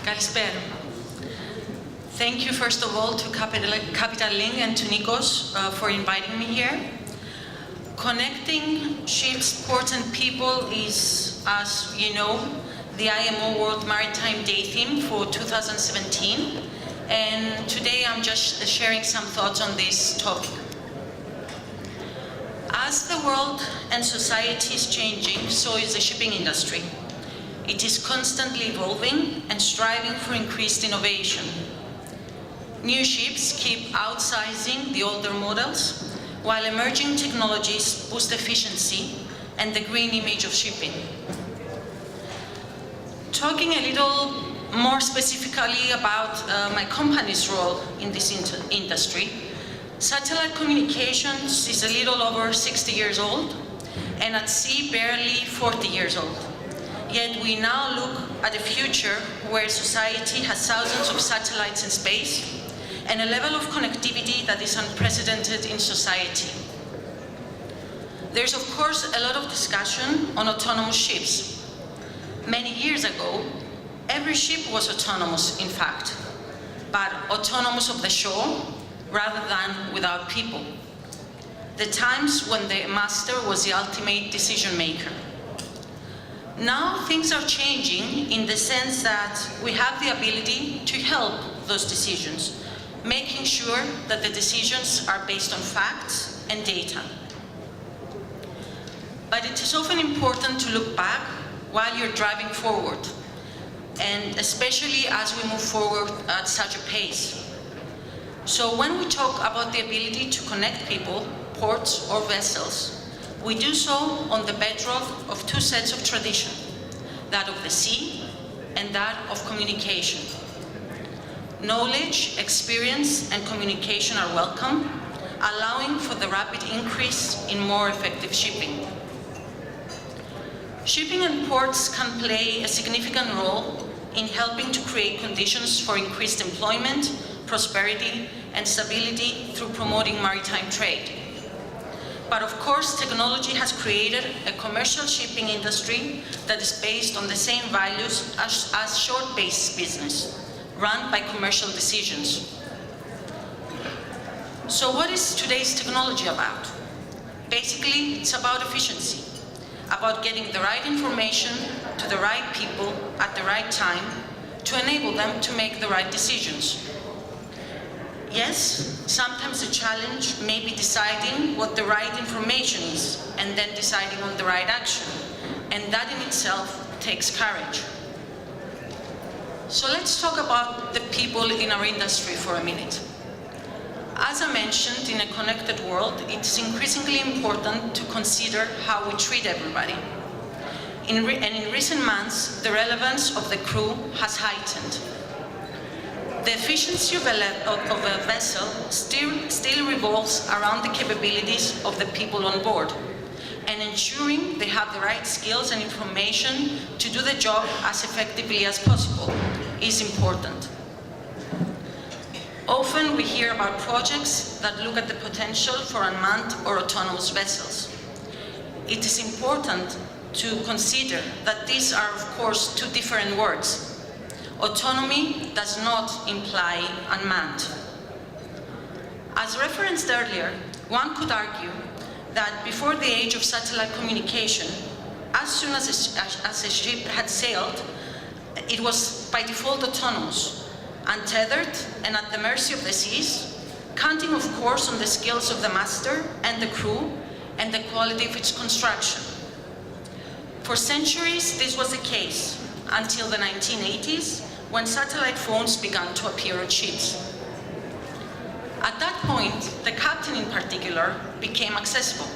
Καλησπέρα. Thank you first of all to Capital Link and to Nikos for inviting me here. Connecting ships, ports and people is, as you know, the IMO World Maritime Day theme for 2017. And today I'm just sharing some thoughts on this topic. As the world and society is changing, so is the shipping industry. It is constantly evolving and striving for increased innovation. New ships keep outsizing the older models, while emerging technologies boost efficiency and the green image of shipping. Talking a little more specifically about my company's role in this industry, satellite communications is a little over 60 years old, and at sea barely 40 years old. Yet we now look at a future where society has thousands of satellites in space and a level of connectivity that is unprecedented in society. There's of course a lot of discussion on autonomous ships. Many years ago, every ship was autonomous, in fact, but autonomous of the shore rather than without people. The times when the master was the ultimate decision maker. Now things are changing in the sense that we have the ability to help those decisions, making sure that the decisions are based on facts and data. But it is often important to look back while you're driving forward, and especially as we move forward at such a pace. So when we talk about the ability to connect people, ports or vessels, we do so on the bedrock of two sets of tradition, that of the sea and that of communication. Knowledge, experience, and communication are welcome, allowing for the rapid increase in more effective shipping. Shipping and ports can play a significant role in helping to create conditions for increased employment, prosperity, and stability through promoting maritime trade. But of course, technology has created a commercial shipping industry that is based on the same values as short-based business, run by commercial decisions. So what is today's technology about? Basically, it's about efficiency, about getting the right information to the right people at the right time to enable them to make the right decisions. Yes, sometimes the challenge may be deciding what the right information is and then deciding on the right action, and that in itself takes courage. So let's talk about the people in our industry for a minute. As I mentioned, in a connected world, it is increasingly important to consider how we treat everybody. In recent months, the relevance of the crew has heightened. The efficiency of a vessel still revolves around the capabilities of the people on board, and ensuring they have the right skills and information to do the job as effectively as possible is important. Often we hear about projects that look at the potential for unmanned or autonomous vessels. It is important to consider that these are, of course, two different words. Autonomy does not imply unmanned. As referenced earlier, one could argue that before the age of satellite communication, as soon as a ship had sailed, it was by default autonomous, untethered and at the mercy of the seas, counting of course on the skills of the master and the crew and the quality of its construction. For centuries, this was the case, until the 1980s, when satellite phones began to appear on ships. At that point, the captain in particular became accessible,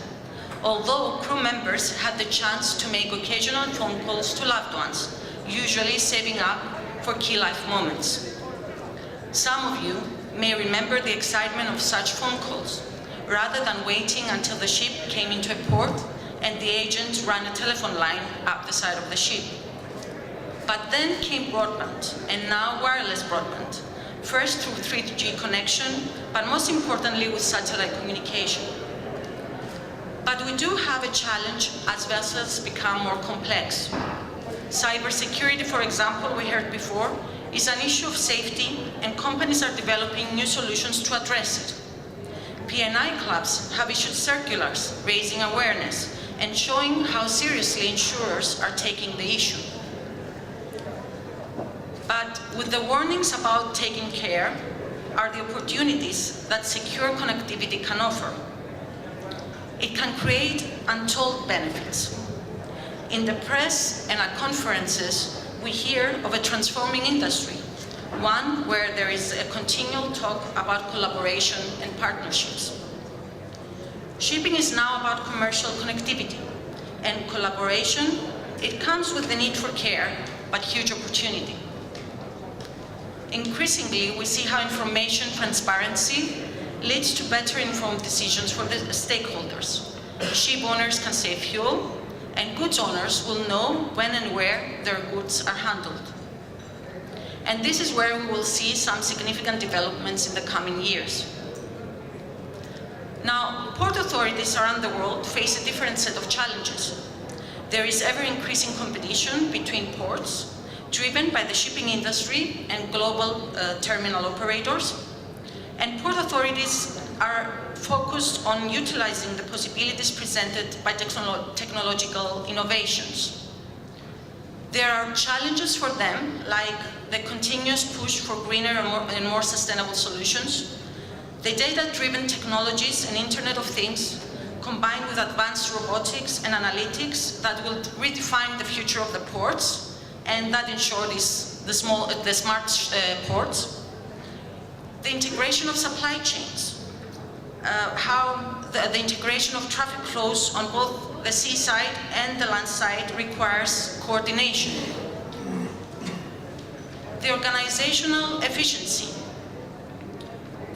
although crew members had the chance to make occasional phone calls to loved ones, usually saving up for key life moments. Some of you may remember the excitement of such phone calls, rather than waiting until the ship came into a port and the agent ran a telephone line up the side of the ship. But then came broadband, and now wireless broadband, first through 3G connection, but most importantly with satellite communication. But we do have a challenge as vessels become more complex. Cybersecurity, for example, we heard before, is an issue of safety, and companies are developing new solutions to address it. P&I clubs have issued circulars raising awareness and showing how seriously insurers are taking the issue. But with the warnings about taking care are the opportunities that secure connectivity can offer. It can create untold benefits. In the press and at conferences, we hear of a transforming industry, one where there is a continual talk about collaboration and partnerships. Shipping is now about commercial connectivity, and collaboration, it comes with the need for care, but huge opportunity. Increasingly, we see how information transparency leads to better informed decisions for the stakeholders. Ship owners can save fuel, and goods owners will know when and where their goods are handled. And this is where we will see some significant developments in the coming years. Now, port authorities around the world face a different set of challenges. There is ever-increasing competition between ports, driven by the shipping industry and global terminal operators. And port authorities are focused on utilizing the possibilities presented by technological innovations. There are challenges for them, like the continuous push for greener and more sustainable solutions, the data-driven technologies and Internet of Things, combined with advanced robotics and analytics that will redefine the future of the ports and that ensure the smart ports. The integration of supply chains, how the integration of traffic flows on both the seaside and the land side requires coordination. The organizational efficiency.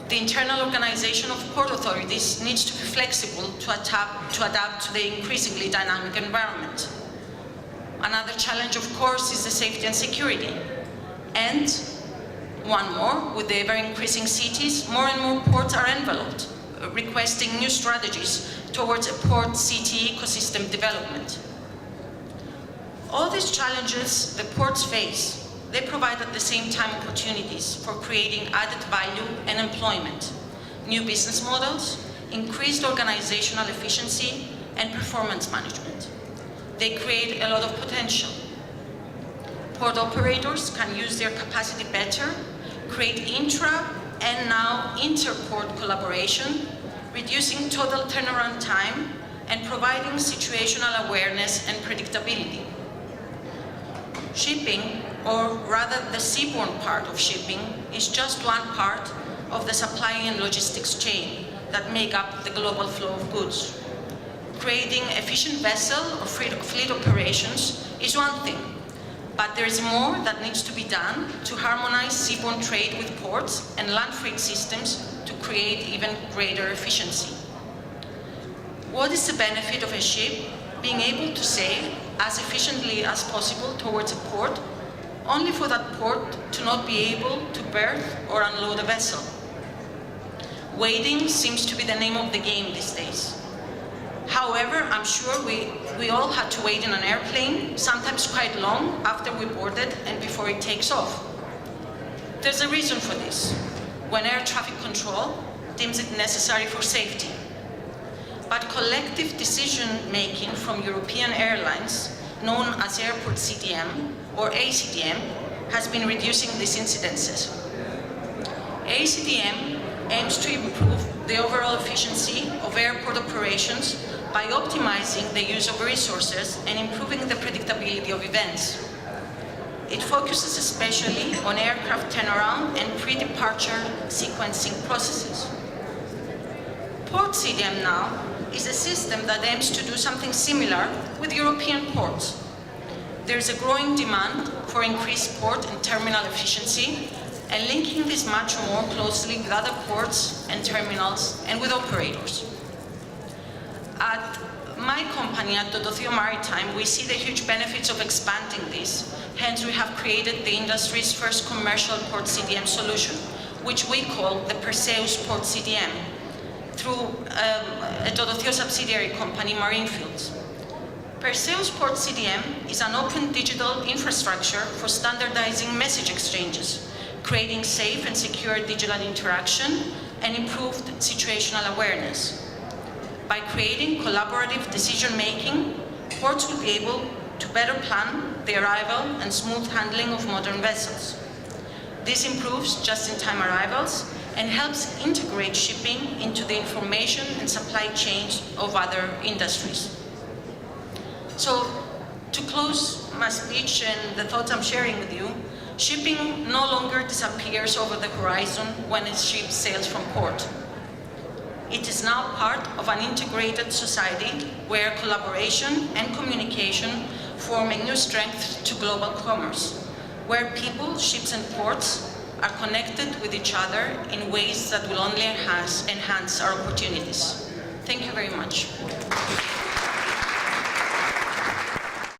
The internal organization of port authorities needs to be flexible to adapt to the increasingly dynamic environment. Another challenge, of course, is the safety and security. And one more, with the ever-increasing cities, more and more ports are enveloped, requesting new strategies towards a port city ecosystem development. All these challenges the ports face, they provide at the same time opportunities for creating added value and employment, new business models, increased organizational efficiency, and performance management. They create a lot of potential. Port operators can use their capacity better, create intra and now inter-port collaboration, reducing total turnaround time and providing situational awareness and predictability. Shipping, or rather the seaborne part of shipping, is just one part of the supply and logistics chain that make up the global flow of goods. Creating efficient vessel or fleet operations is one thing, but there is more that needs to be done to harmonize seaborne trade with ports and land freight systems to create even greater efficiency. What is the benefit of a ship being able to sail as efficiently as possible towards a port, only for that port to not be able to berth or unload a vessel? Waiting seems to be the name of the game these days. However, I'm sure we all had to wait in an airplane, sometimes quite long after we boarded and before it takes off. There's a reason for this, when air traffic control deems it necessary for safety. But collective decision-making from European airlines, known as Airport CDM or ACDM, has been reducing these incidences. ACDM aims to improve the overall efficiency of airport operations by optimizing the use of resources and improving the predictability of events. It focuses especially on aircraft turnaround and pre-departure sequencing processes. Port CDM now is a system that aims to do something similar with European ports. There is a growing demand for increased port and terminal efficiency, and linking this much more closely with other ports and terminals and with operators. At my company, at Tototheo Maritime, we see the huge benefits of expanding this. Hence, we have created the industry's first commercial port CDM solution, which we call the Perseus Port CDM, through a Tototheo subsidiary company, Marinefields. Perseus Port CDM is an open digital infrastructure for standardizing message exchanges, creating safe and secure digital interaction, and improved situational awareness. By creating collaborative decision-making, ports will be able to better plan the arrival and smooth handling of modern vessels. This improves just-in-time arrivals and helps integrate shipping into the information and supply chains of other industries. So, to close my speech and the thoughts I'm sharing with you, shipping no longer disappears over the horizon when a ship sails from port. It is now part of an integrated society where collaboration and communication form a new strength to global commerce, where people, ships and ports are connected with each other in ways that will only enhance our opportunities. Thank you very much.